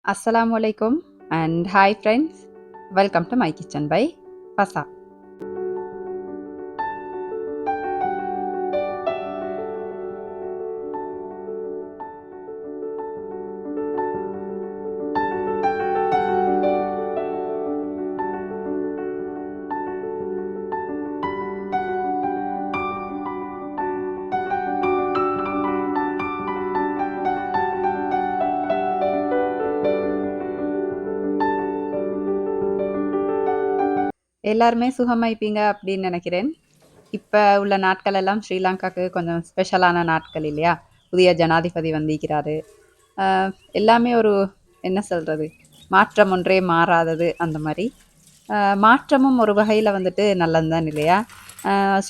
Assalamualaikum and hi friends. Welcome to my kitchen by Fasa. எல்லாருமே சுகமாயிப்பீங்க அப்படின்னு நினைக்கிறேன். இப்ப உள்ள நாட்கள் எல்லாம் ஸ்ரீலங்காக்கு கொஞ்சம் ஸ்பெஷலான நாட்கள் இல்லையா? புதிய ஜனாதிபதி வந்திருக்கிறாரு. அ எல்லாமே ஒரு என்ன சொல்றது? மாற்றம் ஒன்றே மாறாதது அந்த மாரி. அ மாற்றமும் ஒரு வகையில வந்துட்டு நல்லது தான் இல்லையா?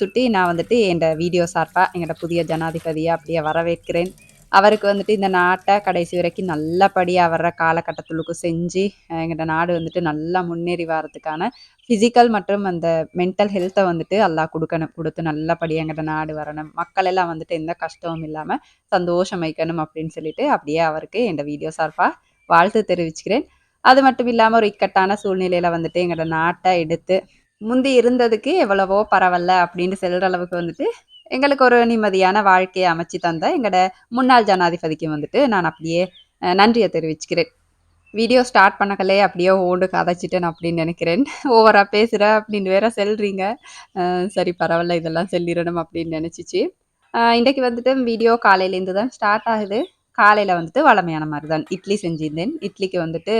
சுட்டி நான் வந்துட்டு என்ட வீடியோ சார்பா எங்கட புதிய ஜனாதிபதிய அப்படியே வரவேற்கிறேன். அவருக்கு வந்துட்டு இந்த நாட்ட கடைசி வரைக்கும் நல்லபடியா வர்ற காலகட்டத்துலுக்கு செஞ்சு, எங்கட நாடு வந்துட்டு நல்லா முன்னேறி வாரதுக்கான பிசிக்கல் மற்றும் அந்த மென்டல் ஹெல்த்த வந்துட்டு அல்லாஹ் குடுக்கணும். குடுத்து நல்லபடியா எங்கட நாடு வரணும். மக்கள் எல்லாம் வந்துட்டு எந்த கஷ்டமும் இல்லாம சந்தோஷமைக்கணும் அப்படின்னு சொல்லிட்டு, அப்படியே அவருக்கு என்ட வீடியோ சார்பா வாழ்த்து தெரிவிச்சுக்கிறேன். அது மட்டும் இல்லாம ஒரு இக்கட்டான சூழ்நிலையில வந்துட்டு எங்கட நாட்ட எடுத்து முந்தி இருந்ததுக்கு எவ்வளவோ பரவால்ல அப்படின்னு சொல்ற அளவுக்கு வந்துட்டு, எங்களுக்கு ஒரு நிம்மதியான வாழ்க்கைய அமைச்சு தந்த எங்கட முன்னாள் ஜனாதிபதிக்கு வந்துட்டு நான் அப்படியே நன்றிய தெரிவிச்சுக்கிறேன். வீடியோ ஸ்டார்ட் பண்ணக்கலே அப்படியே ஓண்டு கதைச்சிட்டேன் அப்படின்னு நினைக்கிறேன். ஓவரா பேசுற அப்படின்னு வேற சொல்றீங்க. சரி பரவால்ல இதெல்லாம் சொல்லிறணும் அப்படின்னு நினைச்சுச்சு. இன்றைக்கு வந்துட்டு வீடியோ காலையிலேருந்து தான் ஸ்டார்ட் ஆகுது. காலையில வந்துட்டு வழமையான மாரி தான் இட்லி செஞ்சிருந்தேன். இட்லிக்கு வந்துட்டு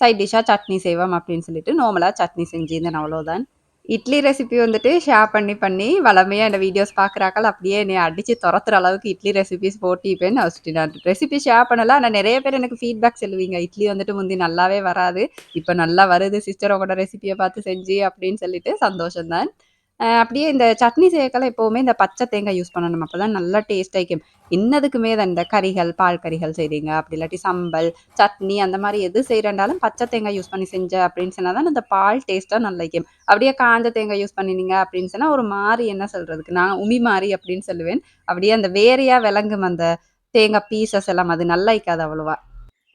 சைட் டிஷ்ஷா சட்னி செய்வோம் அப்படின்னு சொல்லிட்டு நார்மலா சட்னி செஞ்சிருந்தேன் அவ்வளோதான். இட்லி ரெசிபி வந்துட்டு ஷேர் பண்ணி வளமையா இந்த வீடியோஸ் பார்க்குறாக்கள் அப்படியே என்னைய அடிச்சு தொரத்துற அளவுக்கு இட்லி ரெசிபீஸ் போட்டிப்பேன். ஃபர்ஸ்ட்டு நான் ரெசிபி ஷேர் பண்ணல. ஆனா நெறைய பேர் எனக்கு ஃபீட்பேக் சொல்லுவீங்க. இட்லி வந்துட்டு முந்தி நல்லாவே வராது. இப்ப நல்லா வருது சிஸ்டர் உங்களோட ரெசிபிய பார்த்து செஞ்சு அப்படின்னு சொல்லிட்டு சந்தோஷம் தான். அப்படியே இந்த சட்னி செய்யக்கெல்லாம் எப்பவுமே இந்த பச்சை தேங்காய் யூஸ் பண்ணணும். அப்பதான் நல்லா டேஸ்ட்டா இருக்கும். இன்னதுக்குமே தான் இந்த கறிகள், பால் கறிகள் செய்றீங்க, அப்படி இல்லாட்டி சம்பல், சட்னி அந்த மாரி எது செய்றேன்டாலும் பச்சை தேங்காய் யூஸ் பண்ணி செஞ்ச அப்படின்னு சொன்னா தான் அந்த பால் டேஸ்ட்டா நல்லா இருக்கும். அப்படியே காஞ்ச தேங்காய் யூஸ் பண்ணினீங்க அப்படின்னு சொன்னா, ஒரு மாரி என்ன சொல்றதுக்கு, நான் உமி மாரி அப்படின்னு சொல்லுவேன். அப்படியே அந்த வேரையா விளங்கும் அந்த தேங்காய் பீசஸ் எல்லாம் அது நல்லா இருக்காது அவ்வளவா.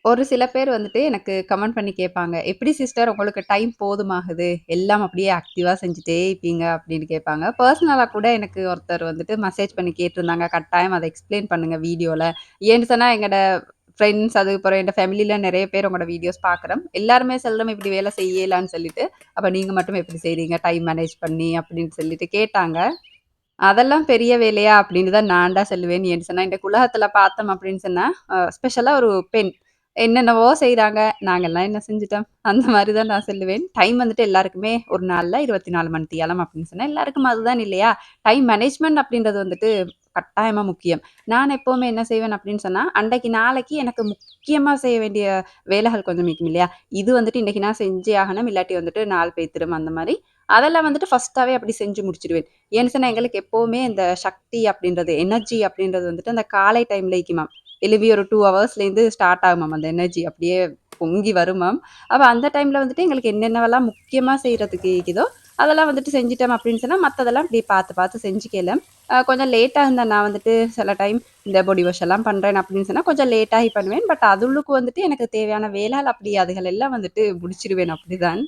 ஒரு சில பேர் வந்துட்டு எனக்கு கமெண்ட் பண்ணி கேட்பாங்க. "எப்படி சிஸ்டர் உங்களுக்கு டைம் போதுமாகுது? எல்லாம் அப்படியே ஆக்டிவா செஞ்சுட்டே இருப்பீங்க" அப்படின்னு கேட்பாங்க. பர்சனலா கூட எனக்கு ஒருத்தர் வந்துட்டு மெசேஜ் பண்ணி கேட்டிருந்தாங்க. கட்டாயம் அத எக்ஸ்ப்ளைன் பண்ணுங்க வீடியோல. ஏன்னு சொன்னா எங்கட ஃப்ரெண்ட்ஸ் அதுக்கப்புறம் என் ஃபேமிலில நெறைய பேர் உங்களோட வீடியோஸ் பார்க்குறோம். எல்லாருமே சொல்றோம் இப்படி வேலை செய்யலான்னு சொல்லிட்டு. அப்ப நீங்க மட்டும் எப்படி செய்றீங்க டைம் மேனேஜ் பண்ணி அப்படின்னு சொல்லிட்டு கேட்டாங்க. அதெல்லாம் பெரிய வேலையா அப்படின்னு தான் நான் தான் சொல்லுவேன். ஏன்னு சொன்னா, இந்த உலகத்தில பார்த்தோம் அப்படின்னு சொன்னா, ஸ்பெஷலா ஒரு பெண் என்னென்னவோ செய்றாங்க. நாங்கலாம் என்ன செஞ்சுட்டோம்? அந்த மாரி தான் நான் சொல்லுவேன். டைம் வந்துட்டு எல்லாருக்குமே ஒரு நாள்ல 24 மணி தியாலம் அப்படின்னு சொன்னா, எல்லாருக்கும் அதுதான் இல்லையா? டைம் மேனேஜ்மென்ட் அப்படின்றது வந்துட்டு கட்டாயமா முக்கியம். நான் எப்பவுமே என்ன செய்வேன் அப்படின்னு சொன்னா, அன்றைக்கு நாளைக்கு எனக்கு முக்கியமா செய்ய வேண்டிய வேலைகள் கொஞ்சம் இருக்கும் இல்லையா? இது வந்துட்டு இன்னைக்கு நான் செஞ்சே ஆகணும். இல்லாட்டி வந்துட்டு நாள் பேய்த்திரும் அந்த மாரி. அதெல்லாம் வந்துட்டு ஃபர்ஸ்ட்டாவே அப்படி செஞ்சு முடிச்சுருவேன். ஏன்னு சொன்னா, எங்களுக்கு எப்பவுமே இந்த சக்தி அப்படின்றது, எனர்ஜி அப்படின்றது வந்துட்டு அந்த காலை டைம்ல இக்கிமாம். எழும்பி ஒரு 2 ஹவர்ஸ்லேருந்து ஸ்டார்ட் ஆகுமாம் அந்த எனர்ஜி அப்படியே பொங்கி வருமாம். அப்ப அந்த டைம்ல வந்துட்டு எங்களுக்கு என்னென்னவெல்லாம் முக்கியமா செய்றதுக்கு இக்கிதோ, அதெல்லாம் வந்துட்டு செஞ்சுட்டோம் அப்படின்னு சொன்னா, மத்ததெல்லாம் இப்படி பார்த்து பார்த்து செஞ்சுக்கையில, கொஞ்சம் லேட்டா இருந்தா நான் வந்துட்டு சில டைம் இந்த பாடி வாஷ் எல்லாம் பண்றேன் அப்படின்னு சொன்னா, கொஞ்சம் லேட்டாகி பண்ணுவேன். பட் அதுள்ளுக்கு வந்துட்டு எனக்கு தேவையான வேலைகள் அப்படி அதுகள் எல்லாம் வந்துட்டு முடிச்சிருவேன் அப்படிதான்.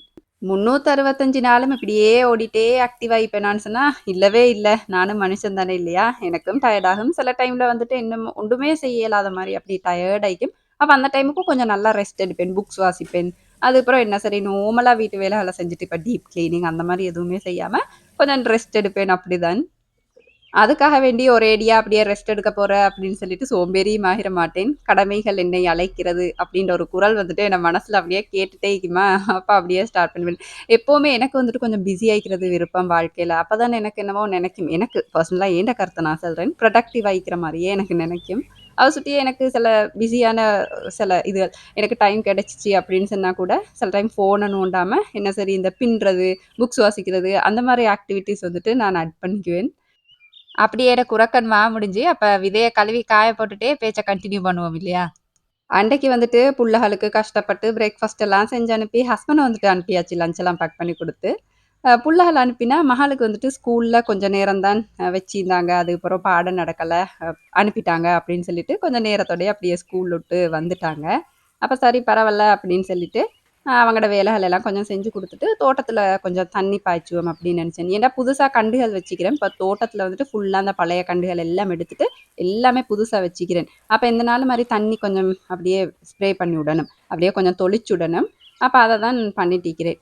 365 நாளும் இப்படியே ஓடிட்டே ஆக்டிவா இருப்பேனான்னு சொன்னா, இல்லவே இல்ல. நானும் மனுஷன் தானே இல்லையா? எனக்கும் டயர்ட் ஆகும். சில டைம்ல வந்துட்டு இன்னும் ஒன்றுமே செய்ய இயலாத மாரி அப்படி டயர்ட் ஆயிக்கும். அப்ப அந்த டைமுக்கும் கொஞ்சம் நல்லா ரெஸ்ட் எடுப்பேன். புக்ஸ் வாசிப்பேன். அதுக்கப்புறம் என்ன சரி நார்மலா வீட்டு வேலைகள செஞ்சுட்டு இப்ப டீப் கிளீனிங் அந்த மாரி எதுவுமே செய்யாம, கொஞ்சம் ரெஸ்ட் எடுப்பேன் அப்படிதான். அதுக்காக வேண்டி ஒரேடியா அப்படியே ரெஸ்ட் எடுக்க போறேன் அப்படின்னு சொல்லிட்டு சோம்பேறியும் ஆகிற மாட்டேன். கடமைகள் என்னை அழைக்கிறது அப்படின்ற ஒரு குரல் வந்துட்டு என் மனசுல அப்படியே கேட்டுட்டே இருக்குமா, அப்ப அப்படியே ஸ்டார்ட் பண்ணுவேன். எப்பவுமே எனக்கு வந்துட்டு கொஞ்சம் பிஸி ஆயிக்கிறது விருப்பம் வாழ்க்கையில. அப்பதான் எனக்கு என்னவோ நினைக்கும். எனக்கு பர்சனலா ஏன்ட கருத்த நான் சொல்றேன். ப்ரொடக்டிவ் ஆயிக்கிற மாரியே எனக்கு நினைக்கும். அத சுத்தி எனக்கு சில பிஸியான சில இது எனக்கு டைம் கிடைச்சிச்சு அப்படின்னு சொன்னா கூட, சில டைம் ஃபோன நோண்டாம என்ன சரி இந்த பின்றது, புக்ஸ் வாசிக்கிறது அந்த மாரி ஆக்டிவிட்டீஸ் வந்துட்டு நான் ஆட் பண்ணிக்குவேன். அப்படியே எனக்கு உறக்கன் முடிஞ்சு, அப்ப விதைய கழுவி காய போட்டுட்டே பேச்ச கன்டின்யூ பண்ணுவோம் இல்லையா? அன்றைக்கு வந்துட்டு புள்ளகளுக்கு கஷ்டப்பட்டு பிரேக்ஃபாஸ்ட் எல்லாம் செஞ்சு அனுப்பி, ஹஸ்பண்ட் வந்துட்டு அனுப்பியாச்சு லஞ்ச் எல்லாம் பேக் பண்ணி குடுத்து. புள்ளகள அனுப்பினா, மகளுக்கு வந்துட்டு ஸ்கூல்ல கொஞ்சம் நேரம் தான் வச்சிருந்தாங்க. அதுக்கப்புறம் பாடம் நடக்கல. அனுப்பிட்டாங்க அப்படின்னு சொல்லிட்டு, கொஞ்சம் நேரத்தோடயே அப்படியே ஸ்கூல் விட்டு வந்துட்டாங்க. அப்போ சரி பரவாயில்ல அப்படின்னு சொல்லிட்டு அவங்களோட வேலைகள் எல்லாம் கொஞ்சம் செஞ்சு கொடுத்துட்டு தோட்டத்தில் கொஞ்சம் தண்ணி பாய்ச்சுவோம் அப்படின்னு நினச்சேன். ஏன்னா புதுசாக கண்டுகள் வச்சுக்கிறேன். இப்போ தோட்டத்தில் வந்துட்டு ஃபுல்லாக அந்த பழைய கண்டுகள் எல்லாம் எடுத்துட்டு எல்லாமே புதுசாக வச்சுக்கிறேன். அப்போ இந்த நாள் மாதிரி தண்ணி கொஞ்சம் அப்படியே ஸ்ப்ரே பண்ணி விடணும், அப்படியே கொஞ்சம் தொளிச்சு விடணும். அப்போ அதை தான் பண்ணிட்டு இருக்கிறேன்.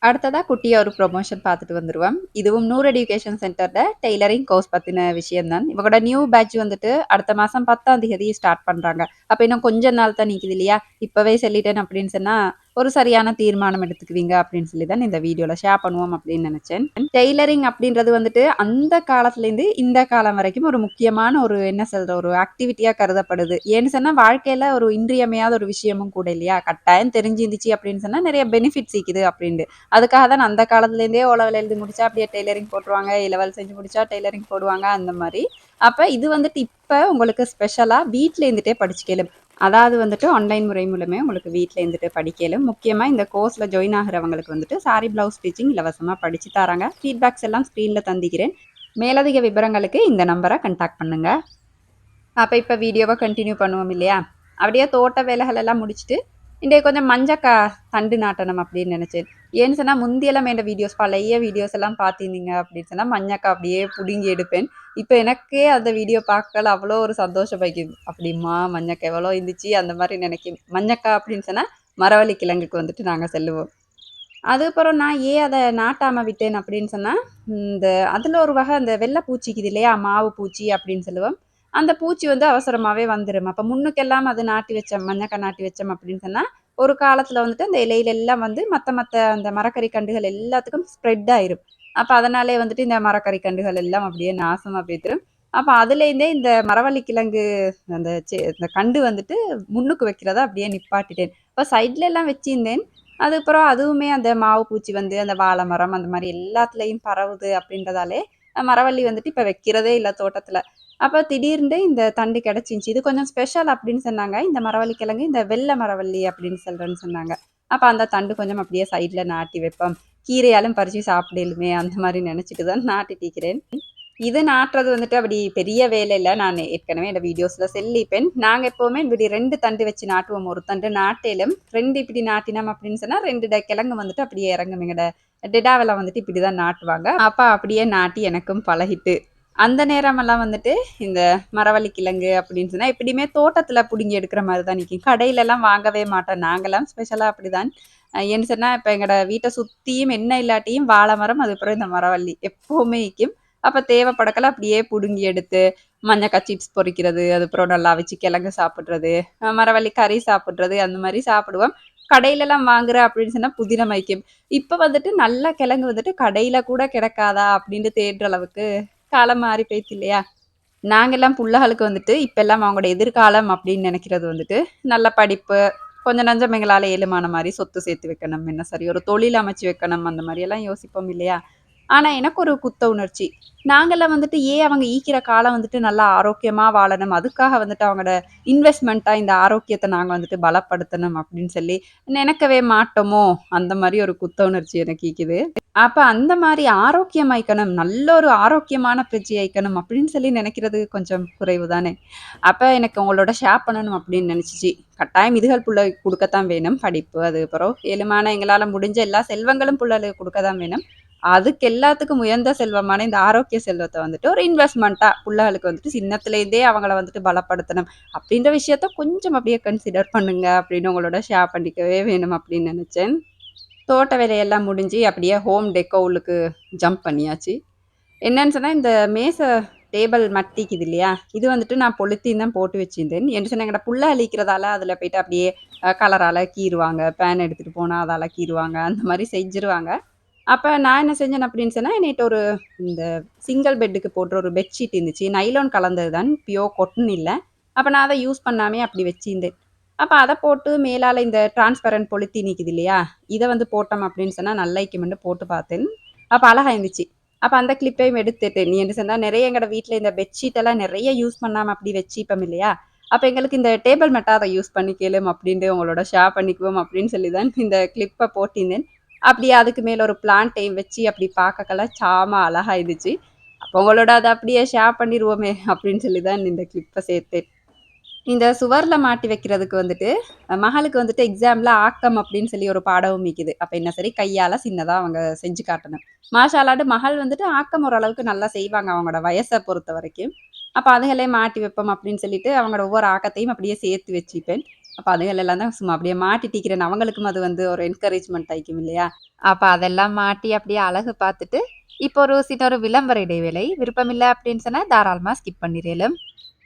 அடுத்ததா குட்டியா ஒரு ப்ரொமோஷன் பார்த்துட்டு வந்துருவோம். இதுவும் நூர் எஜுகேஷன் சென்டர்ல டெய்லரிங் கோர்ஸ் பத்தின விஷயம் தான். இவங்களோட நியூ பேட்ச் வந்துட்டு அடுத்த மாசம் 10ஆம் தேதி ஸ்டார்ட் பண்றாங்க. அப்ப இன்னும் கொஞ்ச நாள் தான் நிக்குது இல்லையா? இப்பவே சொல்லிட்டேன் அப்படின்னு சொன்னா ஒரு சரியான தீர்மானம் எடுத்துக்குவீங்க அப்படின்னு சொல்லி தான் இந்த வீடியோல ஷேர் பண்ணுவோம் அப்படின்னு நினைச்சேன். டெய்லரிங் அப்படின்றது வந்துட்டு அந்த காலத்துல இருந்து இந்த காலம் வரைக்கும் ஒரு முக்கியமான ஒரு என்ன சொல்ற ஒரு ஆக்டிவிட்டியா கருதப்படுது. ஏன்னு சொன்னா வாழ்க்கையில ஒரு இன்றியமையாத ஒரு விஷயமும் கூட இல்லையா? கட்டாயம் தெரிஞ்சிருந்துச்சு அப்படின்னு சொன்னா நிறைய பெனிஃபிட்ஸ் இருக்குது அப்படின்னு. அதுக்காக தான் அந்த காலத்துலேருந்தே ஓலவல் எழுதி முடிச்சா அப்படியே டெய்லரிங் போட்டுருவாங்க, இலவல் செஞ்சு முடிச்சா டெய்லரிங் போடுவாங்க அந்த மாதிரி. அப்போ இது வந்துட்டு இப்போ உங்களுக்கு ஸ்பெஷலாக வீட்டில் இருந்துகிட்டே படிச்சுக்கலும். அதாவது வந்துட்டு ஆன்லைன் முறை மூலமே உங்களுக்கு வீட்டில் இருந்துட்டு படிக்கலும். முக்கியமாக இந்த கோர்ஸில் ஜாயின் ஆகிறவங்களுக்கு வந்துட்டு சாரி பிளவுஸ் ஸ்டிச்சிங் இலவசமாக படிச்சு தராங்க. ஃபீட்பேக்ஸ் எல்லாம் ஸ்க்ரீனில் தந்திக்கிறேன். மேலதிக விவரங்களுக்கு இந்த நம்பரை கண்டாக்ட் பண்ணுங்க. அப்போ இப்போ வீடியோவை கண்டினியூ பண்ணுவோம் இல்லையா? அப்படியே தோட்ட வேலைகள் எல்லாம் முடிச்சுட்டு இன்றைய கொஞ்சம் மஞ்சக்கா தண்டு நாட்டணும் அப்படின்னு நினச்சேன். ஏன்னு சொன்னால் முந்தியெல்லாம் என் வீடியோஸ் பழைய வீடியோஸ் எல்லாம் பார்த்திருந்தீங்க அப்படின்னு சொன்னால் மஞ்சக்கா அப்படியே பிடுங்கி எடுப்பேன். இப்போ எனக்கே அந்த வீடியோ பார்க்கல அவ்வளோ ஒரு சந்தோஷம் வைக்குது. அப்படிமா மஞ்சக்கா எவ்வளோ இருந்துச்சு அந்த மாதிரி நினைக்கும். மஞ்சக்கா அப்படின்னு சொன்னால் மரவள்ளி கிழங்குக்கு வந்துட்டு நாங்கள் செல்லுவோம். அதுக்கப்புறம் நான் ஏன் அதை நாட்டாமல் விட்டேன் அப்படின்னு சொன்னால் இந்த அதில் ஒரு வகை அந்த வெள்ளை பூச்சிக்குது இல்லையா, மாவு பூச்சி அப்படின்னு சொல்லுவோம். அந்த பூச்சி வந்து அவசரமாகவே வந்துடும். அப்போ முன்னுக்கெல்லாம் அது நாட்டி வச்சோம், மஞ்சக்காய் நாட்டி வச்சோம் அப்படின்னு சொன்னால் ஒரு காலத்தில் வந்துட்டு அந்த இலையில எல்லாம் வந்து மற்ற மற்ற அந்த மரக்கறி கண்டுகள் எல்லாத்துக்கும் ஸ்ப்ரெட் ஆயிரும். அப்போ அதனாலே வந்துட்டு இந்த மரக்கறி கண்டுகள் எல்லாம் அப்படியே நாசமாக போய்த்திரும். அப்போ அதுலேருந்தே இந்த மரவள்ளி கிழங்கு அந்த இந்த கண்டு வந்துட்டு முன்னுக்கு வைக்கிறத அப்படியே நிப்பாட்டிட்டேன். இப்போ சைட்ல எல்லாம் வச்சிருந்தேன். அதுக்கப்புறம் அதுவுமே அந்த மாவு பூச்சி வந்து அந்த வாழை மரம் அந்த மாதிரி எல்லாத்துலேயும் பரவுது அப்படின்றதாலே மரவள்ளி வந்துட்டு இப்போ வைக்கிறதே இல்லை தோட்டத்தில். அப்போ திடீர்னு இந்த தண்டு கிடச்சிச்சு. இது கொஞ்சம் ஸ்பெஷல் அப்படின்னு சொன்னாங்க. இந்த மரவள்ளி கிழங்கு இந்த வெள்ளை மரவள்ளி அப்படின்னு சொல்கிறேன்னு சொன்னாங்க. அப்போ அந்த தண்டு கொஞ்சம் அப்படியே சைடில் நாட்டி வைப்போம், கீரையாலும் பறித்து சாப்பிடலுமே அந்த மாதிரி நினச்சிட்டு தான் நாட்டிட்டிருக்கிறேன். இது நாட்டுறது வந்துட்டு அப்படி பெரிய வேலை இல்லை. நான் ஏற்கனவே இந்த வீடியோஸில் சொல்லிப்பேன். நாங்கள் எப்போவுமே இப்படி 2 தண்டு வச்சு நாட்டுவோம். ஒரு தண்டு நாட்டேலும் 2 இப்படி நாட்டினோம் அப்படின்னு சொன்னால் 2 கிழங்கு வந்துட்டு அப்படியே இறங்கும். எங்கட டெடாவெல்லாம் வந்துட்டு இப்படி தான் நாட்டுவாங்க. அப்போ அப்படியே நாட்டி எனக்கும் பழகிட்டு அந்த நேரமெல்லாம் வந்துட்டு இந்த மரவள்ளி கிழங்கு அப்படின்னு சொன்னால் எப்படியுமே தோட்டத்தில் பிடுங்கி எடுக்கிற மாதிரி தான் நிற்கும். கடையிலலாம் வாங்கவே மாட்டோம். நாங்களாம் ஸ்பெஷலாக அப்படி தான். ஏன்னு சொன்னால் இப்போ எங்களோட வீட்டை சுற்றியும் என்ன இல்லாட்டியும் வாழை மரம், அதுக்கப்புறம் இந்த மரவள்ளி எப்போவுமே நிற்கும். அப்போ தேவைப்படக்கெல்லாம் அப்படியே பிடுங்கி எடுத்து மஞ்சக்காய் சிப்ஸ் பொரிக்கிறது, அதுக்கப்புறம் நல்லா வச்சு கிழங்கு சாப்பிட்றது, மரவள்ளி கறி சாப்பிட்றது அந்த மாதிரி சாப்பிடுவோம். கடையிலலாம் வாங்குற அப்படின்னு சொன்னால் புதினம் வைக்கும். இப்போ வந்துட்டு நல்ல கிழங்கு வந்துட்டு கடையில் கூட கிடைக்காதா அப்படின்னு தேடுற அளவுக்கு காலம் மாறி போயிடுச்சு இல்லையா? நாங்கெல்லாம் புள்ளகளுக்கு வந்துட்டு இப்பெல்லாம் அவங்களோட எதிர்காலம் அப்படின்னு நினைக்கிறது வந்துட்டு நல்ல படிப்பு, கொஞ்சம் நஞ்சம் எங்களால் ஏழுமான மாதிரி சொத்து சேர்த்து வைக்கணும், என்ன சரி ஒரு தொழில் அமைச்சு வைக்கணும் அந்த மாதிரியெல்லாம் யோசிப்போம் இல்லையா? ஆனா எனக்கு ஒரு குத்த உணர்ச்சி. நாங்கலாம் வந்துட்டு ஏன் அவங்க ஈக்கிற காலம் வந்துட்டு நல்லா ஆரோக்கியமா வாழணும், அதுக்காக வந்துட்டு அவங்களோட இன்வெஸ்ட்மெண்ட்டா இந்த ஆரோக்கியத்தை நாங்க வந்துட்டு பலப்படுத்தணும் அப்படின்னு சொல்லி நினைக்கவே மாட்டோமோ? அந்த மாதிரி ஒரு குத்த உணர்ச்சி எனக்கு ஈக்குது. அப்ப அந்த மாரி ஆரோக்கியமாயிக்கணும், நல்ல ஒரு ஆரோக்கியமான ஃப்ரிட்ஜ் ஆயிக்கணும் அப்படின்னு சொல்லி நினைக்கிறது கொஞ்சம் குறைவு தானே. அப்ப எனக்கு உங்களோட ஷேர் பண்ணணும் அப்படின்னு நினைச்சுச்சு. கட்டாயம் இதுகள் புள்ளைக்கு குடுக்கத்தான் வேணும். படிப்பு, அதுக்கப்புறம் ஏழுமான எங்களால முடிஞ்ச எல்லா செல்வங்களும் புள்ளைகளுக்கு குடுக்கத்தான் வேணும். அதுக்கு எல்லாத்துக்கும் உயர்ந்த செல்வமான இந்த ஆரோக்கிய செல்வத்த வந்துட்டு ஒரு இன்வெஸ்ட்மெண்ட்டா புள்ளைகளுக்கு வந்துட்டு சின்னத்திலேருந்தே அவங்கள வந்துட்டு பலப்படுத்தணும். அப்படின்ற விஷயத்த கொஞ்சம் அப்படியே கன்சிடர் பண்ணுங்க அப்படின்னு உங்களோட ஷேர் பண்ணிக்கவே வேணும் அப்படின்னு நினைச்சேன். தோட்ட வேலையெல்லாம் முடிஞ்சு அப்படியே ஹோம் டெக்கோ உள்ளுக்கு ஜம்ப் பண்ணியாச்சு. என்னன்னு சொன்னா, இந்த மேசை டேபிள் மட்டிக்குது இல்லையா? இது வந்துட்டு நான் பொலித்தீன் தான் போட்டு வச்சிருந்தேன். என்ன சொன்னா எங்கட புள்ள அழிக்கிறதால அதில போயிட்டு அப்படியே கலரால கீறுவாங்க. பேன் எடுத்துட்டு போனா அதால கீறுவாங்க. அந்த மாரி செஞ்சுருவாங்க. அப்ப நான் என்ன செஞ்சேன் அப்படின்னு சொன்னா, என்னிட்ட ஒரு இந்த சிங்கிள் பெட்டுக்கு போடுற ஒரு பெட்ஷீட் இருந்துச்சு. நைலான் கலந்தது தான். பியூர் கொட்டன் இல்ல. அப்ப நான் அத யூஸ் பண்ணாமயே அப்படி வச்சிருந்தேன். அப்ப அத போட்டு மேலால இந்த டிரான்ஸ்பரன்ட் பொலித்தீன் நிக்குது இல்லையா? இத வந்து போட்டோம் அப்படின்னு சொன்னா நல்லாயிக்குமென்னு போட்டு பார்த்தேன். அப்ப அழகா இருந்துச்சு. அப்ப அந்த கிளிப்பையும் எடுத்துட்டேன். நீ என்ன சொன்னா நெறைய எங்கட வீட்ல இந்த பெட்ஷீட் எல்லாம் நெறைய யூஸ் பண்ணாம அப்படி வச்சுப்போம் இல்லையா? அப்ப எங்களுக்கு இந்த டேபிள் மேட்டா அத யூஸ் பண்ணிக்கலும் அப்படின்ட்டு உங்களோட ஷேர் பண்ணிக்குவோம் அப்படின்னு சொல்லி தான் இந்த கிளிப்ப போட்டிருந்தேன். அப்படியே அதுக்கு மேல ஒரு பிளான்ட்டையும் வச்சு அப்படி பார்க்கக்கெல்லாம் சாம அழகா இருந்துச்சு. அப்ப உங்களோட அத அப்படியே ஷேர் பண்ணிருவோமே அப்படின்னு சொல்லி தான் இந்த கிளிப்ப சேர்த்தேன். இந்த சுவர்ல மாட்டி வைக்கிறதுக்கு வந்துட்டு, மகளுக்கு வந்துட்டு எக்ஸாம்ல ஆக்கம் அப்படின்னு சொல்லி ஒரு பாடமும் மிக்குது. அப்ப என்ன சரி கையால சின்னதா அவங்க செஞ்சு காட்டணும். மாஷா அல்லாஹ்ட்டு மகள் வந்துட்டு ஆக்கம் ஓரளவுக்கு நல்லா செய்வாங்க அவங்களோட வயச பொறுத்தவரைக்கும். அப்ப அதுகளே மாட்டி வைப்போம் அப்படின்னு சொல்லிட்டு, அவங்களோட ஒவ்வொரு ஆக்கத்தையும் அப்படியே சேர்த்து வச்சுப்பேன். அப்ப அதுகள் எல்லாம் தான் சும்மா அப்படியே மாட்டிட்டிக்கிறேன். அவங்களுக்கும் அது வந்து ஒரு என்கரேஜ்மென்ட் ஆயிக்கும் இல்லையா? அப்ப அதெல்லாம் மாட்டி அப்படியே அழகு பார்த்துட்டு, இப்போ ஒரு சின்ன ஒரு விளம்பர இடைவேளை. விருப்பமில்ல அப்படின்னு சொன்னா தாராளமா ஸ்கிப் பண்ணிறேலும்.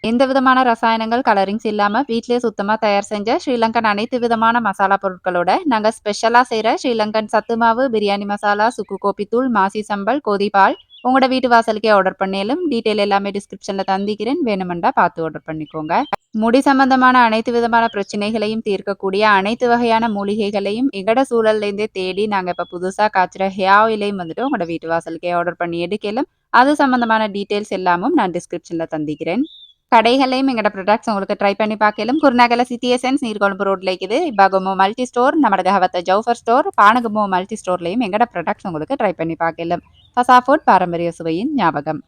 எந்த விதமான ரசாயனங்கள், கலரிங்ஸ் இல்லாம வீட்லயே சுத்தமா தயார் செஞ்ச ஸ்ரீலங்கன் அனைத்து விதமான மசாலா பொருட்களோட நாங்க ஸ்பெஷலா செய்ற ஸ்ரீலங்கன் சத்து மாவு, பிரியாணி மசாலா, சுக்கு கோப்பி தூள், மாசி சம்பல், கோதி பால் உங்களோட வீட்டு வாசலுக்கே ஆர்டர் பண்ணேலும். டீட்டெயில் எல்லாமே டிஸ்கிரிப்ஷன்ல தந்திக்கிறேன். வேணுமெண்டா பார்த்து ஆர்டர் பண்ணிக்கோங்க. முடி சம்பந்தமான அனைத்து விதமான பிரச்சனைகளையும் தீர்க்கக்கூடிய அனைத்து வகையான மூலிகைகளையும் எங்கட சூழல்லேருந்தே தேடி நாங்க இப்ப புதுசா காய்ச்சுற ஹேர் ஆயிலையும் வந்துட்டு உங்களோட வீட்டு வாசலுக்கே ஆர்டர் பண்ணி எடுக்கலாம். அது சம்பந்தமான டீட்டெயில்ஸ் எல்லாமும் நான் டிஸ்கிரிப்ஷன்ல தந்திக்கிறேன். கடைகள்லயும் எங்கட ப்ராடக்ட்ஸ் உங்களுக்கு ட்ரை பண்ணி பார்க்கலாம். குருநாகல சிட்டி எசன்ஸ் நீர்கொழும்பு ரோட்ல இருக்குது. இப்பாகமோ மல்டி ஸ்டோர், நம்மட கஹவத்த ஜவுஃபர் ஸ்டோர், பானகமோ மல்டி ஸ்டோர்லயும் எங்கட ப்ராடக்ட்ஸ் உங்களுக்கு ட்ரை பண்ணி பார்க்கலாம். ஃபசா ஃபுட் பாரம்பரிய சுவையின் ஞாபகம்.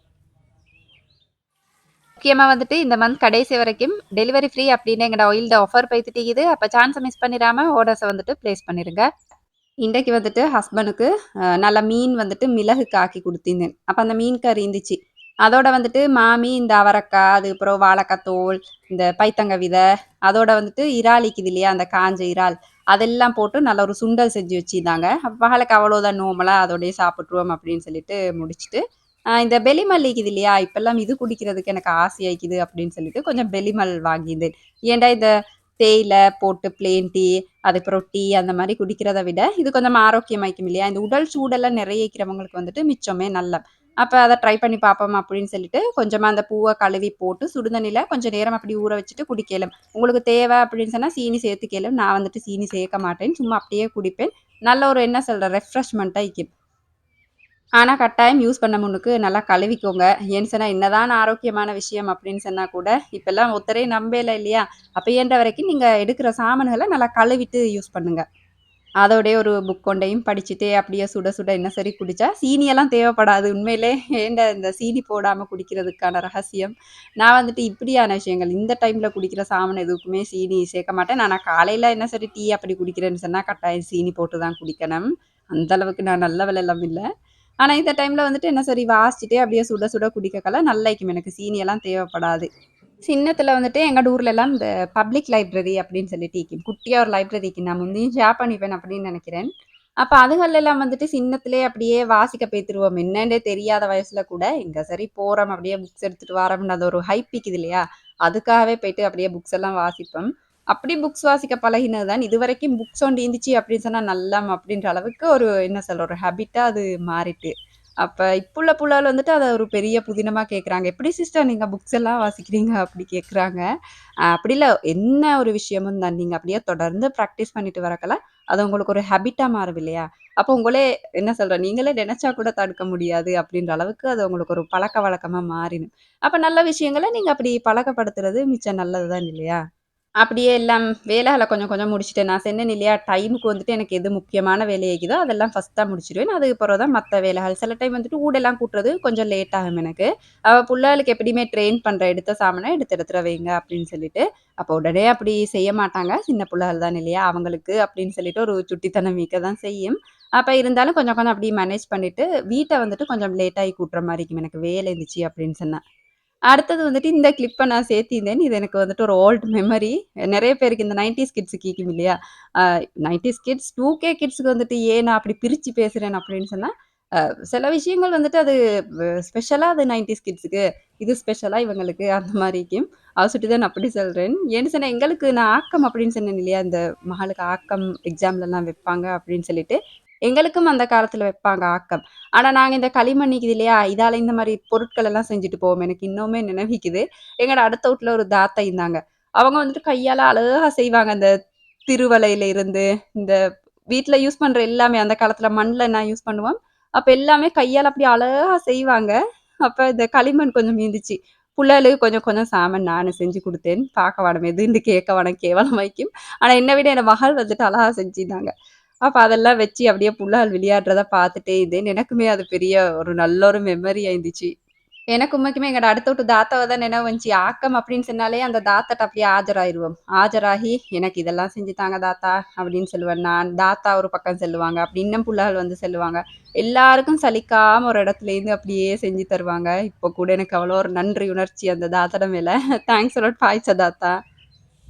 முக்கியமா வந்துட்டு இந்த மந்த் கடைசி வரைக்கும் டெலிவரி ஃப்ரீ அப்படின்னு எங்கட ஆயில்ட ஆஃபர் போய்த்துட்டிக்குது. அப்ப சான்ஸ மிஸ் பண்ணிடாம ஆர்டர்ஸ வந்துட்டு பிளேஸ் பண்ணிருங்க. இன்றைக்கு வந்துட்டு ஹஸ்பண்டுக்கு நல்ல மீன் வந்துட்டு மிளகுக்கு ஆக்கி குடுத்திருந்தேன். அப்ப அந்த மீன் கறி இருந்துச்சு. அதோட வந்துட்டு மாமி இந்த அவரக்காய், அதுக்கப்புறம் வாழைக்காய் தோல், இந்த பைத்தங்காய் விதை, அதோட வந்துட்டு இறால் இக்குது இல்லையா? அந்த காஞ்ச இறால். அதெல்லாம் போட்டு நல்ல ஒரு சுண்டல் செஞ்சு வச்சிருந்தாங்க. அப்ப பகலுக்கு அவ்வளோதான் நார்மலா அதோடயே சாப்பிட்டுருவோம் அப்படின்னு சொல்லிட்டு முடிச்சுட்டு, இந்த பெலிமல் இக்குது இல்லையா? இப்பல்லாம் இது குடிக்கிறதுக்கு எனக்கு ஆசையாயிக்குது அப்படின்னு சொல்லிட்டு கொஞ்சம் பெலிமல் வாங்கியிருந்தேன். ஏன்டா இந்த தேயில போட்டு பிளேன் டீ, அதுக்கப்புறம் டீ அந்த மாரி குடிக்கிறத விட, இது கொஞ்சம் ஆரோக்கியமாய்க்கும் இல்லையா? இந்த உடல் சூடெல்லாம் நெறைய இருக்கிறவங்களுக்கு வந்துட்டு மிச்சமே நல்ல. அப்ப அத ட்ரை பண்ணி பார்ப்போம் அப்படின்னு சொல்லிட்டு, கொஞ்சமா அந்த பூவ கழுவி போட்டு சுடுதண்ணீல கொஞ்சம் நேரம் அப்படி ஊற வச்சுட்டு குடிக்கலாம். உங்களுக்கு தேவை அப்படின்னு சொன்னா சீனி சேர்த்துக்கலாம். நான் வந்துட்டு சீனி சேர்க்க மாட்டேன். சும்மா அப்படியே குடிப்பேன். நல்ல ஒரு என்ன சொல்ற ரெஃப்ரெஷ்மெண்ட்டா இக்கும். ஆனா கட்டாயம் யூஸ் பண்ண முன்னுக்கு நல்லா கழுவிக்கோங்க. ஏன்னு சொன்னா, என்னதான் ஆரோக்கியமான விஷயம் அப்படின்னு சொன்னா கூட, இப்பல்லாம் ஒருத்தரையும் நம்பேல இல்லையா? அப்ப இயன்ற வரைக்கும் நீங்க எடுக்கிற சாமான்கள நல்லா கழுவிட்டு யூஸ் பண்ணுங்க. அதோடயே ஒரு புக் கொண்டையும் படிச்சுட்டே அப்படியே சுட சுட என்ன சரி குடிச்சா, சீனியெல்லாம் தேவைப்படாது உண்மையிலே. ஏன்டா இந்த சீனி போடாம குடிக்கிறதுக்கான ரகசியம். நான் வந்துட்டு இப்படியான விஷயங்கள், இந்த டைம்ல குடிக்கிற சாமான் எதுக்குமே சீனி சேர்க்க மாட்டேன். ஆனா காலையில என்ன சரி டீ அப்படி குடிக்கிறேன்னு சொன்னா, கட்டாயம் சீனி போட்டு தான் குடிக்கணும். அந்த அளவுக்கு நான் நல்லவளெல்லாம் இல்ல. ஆனா இந்த டைம்ல வந்துட்டு என்ன சரி வாசிச்சுட்டே அப்படியே சுட சுட குடிக்கக்கெல்லாம் நல்லாய்க்கும். எனக்கு சீனியெல்லாம் தேவைப்படாது. சின்னத்துல வந்துட்டு எங்க ஊர்லலாம் இந்த பப்ளிக் லைப்ரரி அப்படின்னு சொல்லிட்டு இக்கும். குட்டியா ஒரு லைப்ரரிக்கு நான் முந்தியும் ஷேர் பண்ணிப்பேன் அப்படின்னு நெனைக்கிறேன். அப்ப அதுகள்லாம் வந்துட்டு சின்னத்திலே அப்படியே வாசிக்க போய்த்துருவோம். என்னன்னே தெரியாத வயசுல கூட, எங்க சரி போறோம் அப்படியே புக்ஸ் எடுத்துட்டு வாரோம்ன்னு அது ஒரு ஹைப் இக்குது இல்லையா? அதுக்காகவே போயிட்டு அப்படியே புக்ஸ் எல்லாம் வாசிப்போம். அப்படி புக்ஸ் வாசிக்க பழகினது தான் இதுவரைக்கும் புக்ஸ் ஒண்டி இருந்துச்சு அப்படின்னு சொன்னா நலம் அப்படின்ற அளவுக்கு ஒரு என்ன சொல்ற ஒரு ஹேபிட்டா அது மாறிட்டு. அப்ப இப்ப உள்ள புள்ளாள் வந்துட்டு அத ஒரு பெரிய புதினமா கேட்குறாங்க. "எப்படி சிஸ்டர் நீங்க புக்ஸ் எல்லாம் வாசிக்கிறீங்க?" அப்படி கேட்குறாங்க. அப்படி இல்ல. என்ன ஒரு விஷயமும் தான் நீங்க அப்படியே தொடர்ந்து பிராக்டிஸ் பண்ணிட்டு வரக்கல, அது உங்களுக்கு ஒரு ஹேபிட்டா மாறும் இல்லையா? அப்போ உங்களே என்ன சொல்ற, நீங்களே நெனச்சா கூட தடுக்க முடியாது அப்படின்ற அளவுக்கு அது உங்களுக்கு ஒரு பழக்கவழக்கமா மாறிடும். அப்ப நல்ல விஷயங்கள நீங்க அப்படி பழக்கப்படுத்துறது மிச்சம் நல்லது தான் இல்லையா? அப்படியே எல்லாம் வேலைகள கொஞ்சம் கொஞ்சம் முடிச்சுட்டேன். நான் சொன்னேன் இல்லையா, டைமுக்கு வந்துட்டு எனக்கு எது முக்கியமான வேலை இருக்குதோ, அதெல்லாம் ஃபர்ஸ்ட்டா முடிச்சுருவேன். அதுக்கு பிறகு தான் மத்த வேலைகள். சில டைம் வந்துட்டு ஊடெல்லாம் கூட்டுறது கொஞ்சம் லேட் ஆகும் எனக்கு. புள்ளைகளுக்கு எப்படியுமே ட்ரெயின் பண்றேன். எடுத்த சாமான எடுத்த இடத்துல வைங்க அப்படின்னு சொல்லிட்டு. அப்போ உடனே அப்படி செய்ய மாட்டாங்க. சின்ன புள்ளைகள் தான் இல்லையா, அவங்களுக்கு அப்படின்னு சொல்லிட்டு ஒரு சுட்டித்தனம் இருக்க தான் செய்யும். அப்ப இருந்தாலும் கொஞ்சம் கொஞ்சம் அப்படியே மேனேஜ் பண்ணிட்டு, வீட்ட வந்துட்டு கொஞ்சம் லேட்டாயி கூட்டுற மாரி இருக்கும். எனக்கு வேலை இருந்துச்சு அப்படின்னு சொன்னா. அடுத்தது வந்துட்டு இந்த கிளிப்ப நான் சேர்த்திருந்தேன். இது எனக்கு வந்துட்டு ஒரு ஓல்ட் மெமரி. நெறைய பேருக்கு இந்த 90ஸ் கிட்ஸுக்கு கேக்கும் இல்லையா? அ 90ஸ் கிட்ஸ், 2கே கிட்ஸ்க்கு வந்துட்டு ஏன் நான் அப்படி பிரிச்சு பேசுறேன் அப்படின்னு சொன்னா, சில விஷயங்கள் வந்துட்டு அது ஸ்பெஷலா அது 90ஸ் கிட்ஸுக்கு, இது ஸ்பெஷலா இவங்களுக்கு அந்த மாரிக்கும். அத சுட்டி தான் நான் அப்படி சொல்றேன். ஏன்னு சொன்னா எங்களுக்கு நான் ஆக்கம் அப்படின்னு சொன்னேன் இல்லையா? இந்த மகளுக்கு ஆக்கம் எக்ஸாம்லலாம் வைப்பாங்க அப்படின்னு சொல்லிட்டு, எங்களுக்கும் அந்த காலத்துல வைப்பாங்க ஆக்கம். ஆனா நாங்க இந்த களிமண் நிக்குது இல்லையா? இதால இந்த மாரி பொருட்கள் எல்லாம் செஞ்சுட்டு போவோம். எனக்கு இன்னுமே நினைவிக்குது. எங்கட அடுத்த வூட்ல ஒரு தாத்தா இருந்தாங்க. அவங்க வந்துட்டு கையால அழகா செய்வாங்க. அந்த திருவலையில இருந்து, இந்த வீட்ல யூஸ் பண்ற எல்லாமே அந்த காலத்துல மண்ல நான் யூஸ் பண்ணுவோம். அப்ப எல்லாமே கையால அப்படியே அழகா செய்வாங்க. அப்ப இந்த களிமண் கொஞ்சம் இருந்துச்சு. புள்ளைகளுக்கு கொஞ்சம் கொஞ்சம் சாமான் நானு செஞ்சு குடுத்தேன். பார்க்க வேணும் எதுன்னு கேட்க வேணாம் கேவலமாய்க்கும். ஆனா என்ன விட என் மகள் வந்துட்டு அழகா செஞ்சிருந்தாங்க. அப்ப அதெல்லாம் வச்சு அப்படியே புள்ளைகள் விளையாடுறத பார்த்துட்டே இருந்தேன். எனக்குமே அது பெரிய ஒரு நல்ல ஒரு மெமரியா இருந்துச்சு. எனக்கு உண்மைக்குமே எங்கட அடுத்த வீட்டு தாத்தாவ தான் நினைவு வந்துச்சு. ஆக்கம் அப்படின்னு சொன்னாலே அந்த தாத்தாட்ட அப்படியே ஆஜராயிருவோம். ஆஜராகி, "எனக்கு இதெல்லாம் செஞ்சு தாங்க தாத்தா" அப்படின்னு சொல்லுவேன் நான். தாத்தா ஒரு பக்கம் சொல்லுவாங்க. அப்படி இன்னும் புள்ளைகள் வந்து சொல்லுவாங்க. எல்லாருக்கும் சலிக்காம ஒரு இடத்துலேருந்து அப்படியே செஞ்சு தருவாங்க. இப்போ கூட எனக்கு அவ்வளோ ஒரு நன்றி உணர்ச்சி அந்த தாத்தாட மேல. தேங்க்ஸ் அ லாட் பாய்ச்ச தாத்தா.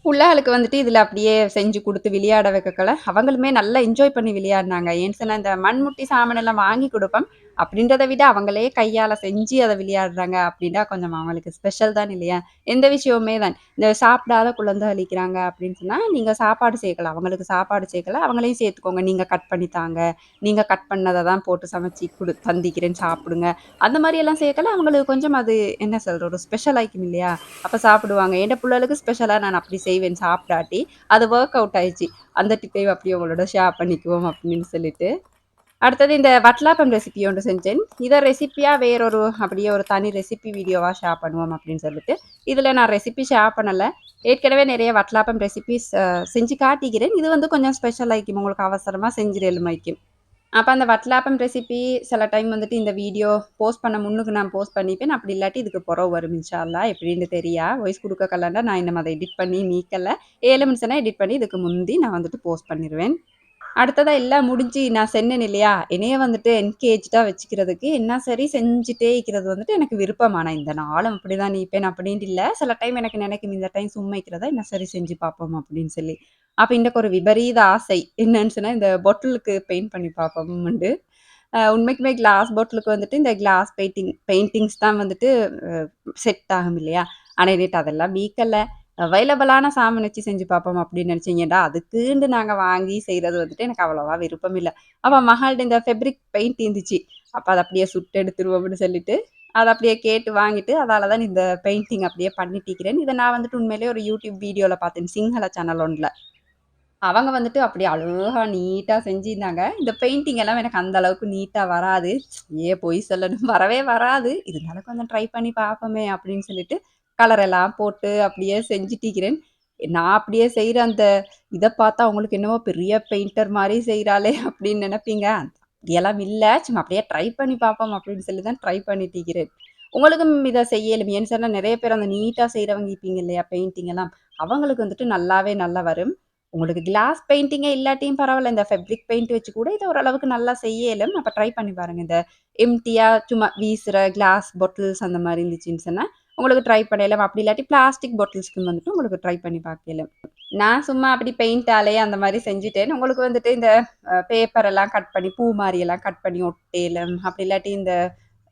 புள்ளைகளுக்கு வந்துட்டு இதில அப்படியே செஞ்சு குடுத்து விளையாட வைக்கக்கல, அவங்களுமே நல்லா என்ஜாய் பண்ணி விளையாடுனாங்க. ஏன்னு சொன்னா, இந்த மண்முட்டி சாமானெல்லாம் வாங்கி குடுப்போம். அப்படின்றத விட அவங்களே கையால செஞ்சு அத விளையாடுறாங்க அப்படின்னா, கொஞ்சம் அவங்களுக்கு ஸ்பெஷல் தான் இல்லையா? எந்த விஷயமுமே தான். இந்த சாப்பிடாத குழந்தைகள் இருக்கிறாங்க அப்படின்னு சொன்னா, நீங்க சாப்பாடு சேர்க்கலாம். அவங்களுக்கு சாப்பாடு சேர்க்கல, அவங்களையும் சேர்த்துக்கோங்க. நீங்க கட் பண்ணி தாங்க. நீங்க கட் பண்ணத தான் போட்டு சமைச்சு தந்திக்கிறேன் சாப்பிடுங்க. அந்த மாரியெல்லாம் சேர்க்கல, அவங்களுக்கு கொஞ்சம் அது என்ன சொல்றது? ஒரு ஸ்பெஷல் ஆயிக்கும் இல்லையா? அப்ப சாப்பிடுவாங்க. என்ட புள்ளைகளுக்கு ஸ்பெஷலா நான் அப்படி செய்வேன் சாப்பிடாட்டி. அது வொர்க் அவுட் ஆயிடுச்சு. அந்த டிப்பையும் அப்படியே உங்களோட ஷேர் பண்ணிக்குவோம் அப்படின்னு சொல்லிட்டு. அடுத்தது இந்த வட்டலாப்பம் ரெசிபி ஒன்று செஞ்சேன். இத ரெசிபியா வேறொரு அப்படியே ஒரு தனி ரெசிபி வீடியோவா ஷேர் பண்ணுவோம் அப்படின்னு சொல்லிட்டு, இதில நான் ரெசிபி ஷேர் பண்ணல. ஏற்கனவே நெறைய வட்டலாப்பம் ரெசிபீஸ் செஞ்சு காட்டிக்கிறேன். இது வந்து கொஞ்சம் ஸ்பெஷல் ஆயிக்கும். உங்களுக்கு அவசரமா செஞ்சிரலுமாய்க்கும். அப்ப அந்த வட்டலாப்பம் ரெசிபி சில டைம் வந்துட்டு இந்த வீடியோ போஸ்ட் பண்ண முன்னுக்கு நான் போஸ்ட் பண்ணிப்பேன். அப்படி இல்லாட்டி இதுக்கு பொறவு வரும் இன்ஷா அல்லாஹ். எப்படின்னு தெரியா. வாய்ஸ் குடுக்கக்கலன்னா நான் இன்னும் அத எடிட் பண்ணி நீக்கல. 7 நிமிஷம்னா எடிட் பண்ணி இதுக்கு முந்தி நான் வந்துட்டு போஸ்ட் பண்ணிருவேன். அடுத்ததா எல்லாம் முடிஞ்சு நான் சொன்னேன் இல்லையா? என்னைய வந்துட்டு என்கேஜ்டா வச்சுக்கிறதுக்கு என்ன சரி செஞ்சுட்டே இருக்கிறது வந்துட்டு எனக்கு விருப்பம். ஆனா இந்த நாளும் அப்படிதான் நீப்பேன் அப்படின்ட்டு இல்ல. சில டைம் எனக்கு நினைக்கும் இந்த டைம் சும்மா இருக்கிறதா என்ன சரி செஞ்சு பார்ப்போம் அப்படின்னு சொல்லி. அப்ப எனக்கு ஒரு விபரீத ஆசை. என்னன்னு சொன்னா இந்த பொட்டிலுக்கு பெயிண்ட் பண்ணி பார்ப்போம்ண்டு. உண்மைக்குமே கிளாஸ் பாட்டிலுக்கு வந்துட்டு இந்த கிளாஸ் பெயிண்டிங்ஸ் தான் வந்துட்டு அ செட் ஆகும் இல்லையா? ஆனா என்கிட்ட அதெல்லாம் வீக்கல்ல. அவைலபிளான சாமான் வச்சு செஞ்சு பார்ப்போம் அப்படின்னு நினைச்சேன். ஏன்டா அதுக்குன்ட்டு நாங்க வாங்கி செய்றது வந்துட்டு எனக்கு அவ்வளவா விருப்பம் இல்ல. அப்ப மகள்ட்ட இந்த ஃபெப்ரிக் பெயிண்ட் இருந்துச்சு. அப்ப அத அப்படியே சுட்டு எடுத்துருவோம்னு சொல்லிட்டு, அத அப்படியே கேட்டு வாங்கிட்டு, அதால தான் இந்த பெயிண்டிங் அப்படியே பண்ணிட்டிருக்கிறேன். இத நான் வந்துட்டு உண்மையிலேயே ஒரு யூடியூப் வீடியோல பார்த்தேன். சிங்கள சேனல் ஒண்ணுல. அவங்க வந்துட்டு அப்படியே அழகா நீட்டா செஞ்சிருந்தாங்க. இந்த பெயிண்டிங் எல்லாம் எனக்கு அந்த அளவுக்கு நீட்டா வராது. பொய் சொல்லணும். வரவே வராது. இருந்தாலும் கொஞ்சம் ட்ரை பண்ணி பார்ப்போமே அப்படின்னு சொல்லிட்டு, கலர் எல்லாம் போட்டு அப்படியே செஞ்சுட்டிருக்கிறேன். நான் அப்படியே செய்ற அந்த இத பார்த்தா உங்களுக்கு என்னமோ பெரிய பெயிண்டர் மாரி செய்றாளே அப்படின்னு நெனைப்பீங்க. அப்படியெல்லாம் இல்ல. சும்மா அப்படியே ட்ரை பண்ணி பார்ப்போம் அப்படின்னு சொல்லி தான் ட்ரை பண்ணிட்டிருக்கிறேன். உங்களுக்கும் இத செய்ய இயலும். ஏன்னு சொன்னா நெறைய பேர் அந்த நீட்டா செய்றவங்க இருப்பீங்க இல்லையா? பெயிண்டிங் எல்லாம். அவங்களுக்கு வந்துட்டு நல்லாவே நல்லா வரும். உங்களுக்கு கிளாஸ் பெயிண்டிங்கே இல்லாட்டியும் பரவால்ல. இந்த ஃபேப்ரிக் பெயிண்ட் வச்சு கூட இத ஓரளவுக்கு நல்லா செய்ய இயலும். அப்ப ட்ரை பண்ணி பாருங்க. இந்த எம்ப்டியா சும்மா வீசுற கிளாஸ் பாட்டில்ஸ் அந்த மாரி இருந்துச்சுன்னு சொன்னா, உங்களுக்கு ட்ரை பண்ணலாம். அப்படி இல்லாட்டி பிளாஸ்டிக் பாட்டில்ஸ்க்கு வந்துட்டு உங்களுக்கு ட்ரை பண்ணி பார்க்கலாம். நான் சும்மா அப்படி பெயிண்டாலயே அந்த மாரி செஞ்சுட்டேன். உங்களுக்கு வந்துட்டு இந்த பேப்பர் எல்லாம் கட் பண்ணி பூ மாரியெல்லாம் கட் பண்ணி ஒட்டேலும். அப்படி இல்லாட்டி இந்த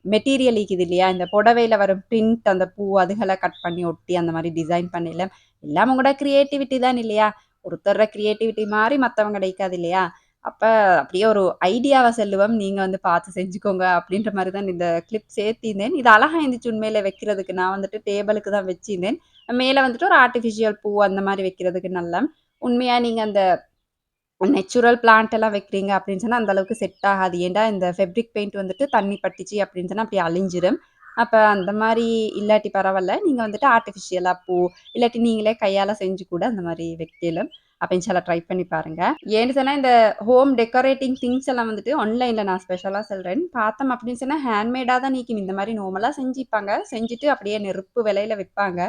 மெட்டீரியல் இக்குது இல்லையா? இந்த புடவையில வரும் பிரிண்ட் அந்த பூ அதுகள கட் பண்ணி ஒட்டி அந்த மாரி டிசைன் பண்ணேலாம். எல்லாம் உங்களோட கிரியேட்டிவிட்டி தான் இல்லையா? ஒருத்தர கிரியேட்டிவிட்டி மாரி மத்தவங்க கிடைக்காது இல்லையா? அப்ப அப்படியே ஒரு ஐடியாவ சொல்லுவோம். நீங்க வந்து பார்த்து செஞ்சுக்கோங்க அப்படின்ற மாரி தான் இந்த கிளிப் சேர்த்திருந்தேன். இது அழகா இருந்துச்சு உண்மையிலே வைக்கிறதுக்கு. நான் வந்துட்டு டேபிளுக்கு தான் வச்சிருந்தேன். மேல வந்துட்டு ஒரு ஆர்டிஃபிஷியல் பூ அந்த மாரி வைக்கிறதுக்கு நல்லா. உண்மையா நீங்க அந்த நேச்சுரல் பிளான்ட் எல்லாம் வைக்கிறீங்க அப்படின்னு சொன்னா, அந்த அளவுக்கு செட் ஆகாது. ஏன்டா இந்த ஃபேப்ரிக் பெயிண்ட் வந்துட்டு தண்ணி பட்டுச்சு அப்படின்னு சொன்னா அப்படியே அழிஞ்சிரும். அப்ப அந்த மாரி இல்லாட்டி பரவால்ல. நீங்க வந்துட்டு ஆர்டிஃபிஷியலா பூ, இல்லாட்டி நீங்களே கையால செஞ்சு கூட அந்த மாரி வைக்கலாம். அப்ப இன்ஷா ட்ரை பண்ணி பாருங்க. ஏன்னு சொன்னா, இந்த ஹோம் டெக்கரேட்டிங் திங்ஸ் எல்லாம் வந்துட்டு ஆன்லைன்ல நான் ஸ்பெஷலா சொல்றேன். பார்த்தோம் அப்படின்னு சொன்னா, ஹேண்ட்மேடா தான் நீக்கும். இந்த மாரி நார்மலா செஞ்சுப்பாங்க. செஞ்சுட்டு அப்படியே நெருப்பு விலையில விப்பாங்க.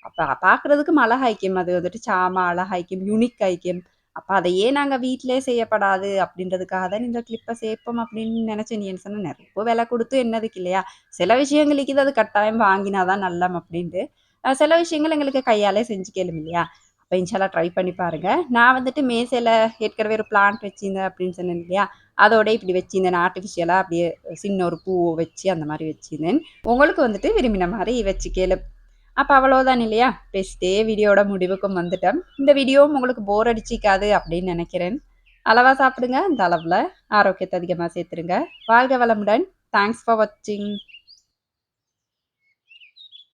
அப்ப பார்க்கறதுக்கும் அழகாய்க்கும். அது வந்துட்டு சாமா அழகாய்க்கும், யூனிக் ஆயிக்கும். அப்ப அத ஏன் நாங்க வீட்லயே செய்யப்படாது அப்படின்றதுக்காக தான் இந்த கிளிப்ப சேர்ப்போம் அப்படின்னு நினைச்சேன். நீ என்ன சொன்ன நெருப்பு விலை குடுத்து என்னதுக்கு இல்லையா? சில விஷயங்களுக்கு இது அது கட்டாயம் வாங்கினா தான் நல்லம் அப்படின்ட்டு. சில விஷயங்கள் எங்களுக்கு கையாலே செஞ்சுக்கலும் இல்லையா? அப்ப இன்ஷால்லா ட்ரை பண்ணி பாருங்க. நான் வந்துட்டு மேசையில ஏற்கனவே ஒரு பிளான்ட் வச்சிருந்தேன் அப்படின்னு சொன்னேன் இல்லையா? அதோட இப்படி வச்சிருந்தேன் ஆர்டிஃபிஷியலா அப்படியே சின்ன ஒரு பூ வச்சு அந்த மாரி வச்சிருந்தேன். உங்களுக்கு வந்துட்டு விரும்பின மாரி வச்சுக்கலும். அப்ப அவ்வளோதான் இல்லையா? பேசிட்டே வீடியோட முடிவுக்கும் வந்துட்டோம். இந்த வீடியோவும் உங்களுக்கு போர் அடிச்சிக்காது அப்படின்னு நினைக்கிறேன். அளவா சாப்பிடுங்க. அந்த அளவுல ஆரோக்கியத்த அதிகமா சேர்த்துருங்க. வாழ்க வளமுடன். தேங்க்ஸ் ஃபார் வாட்சிங்.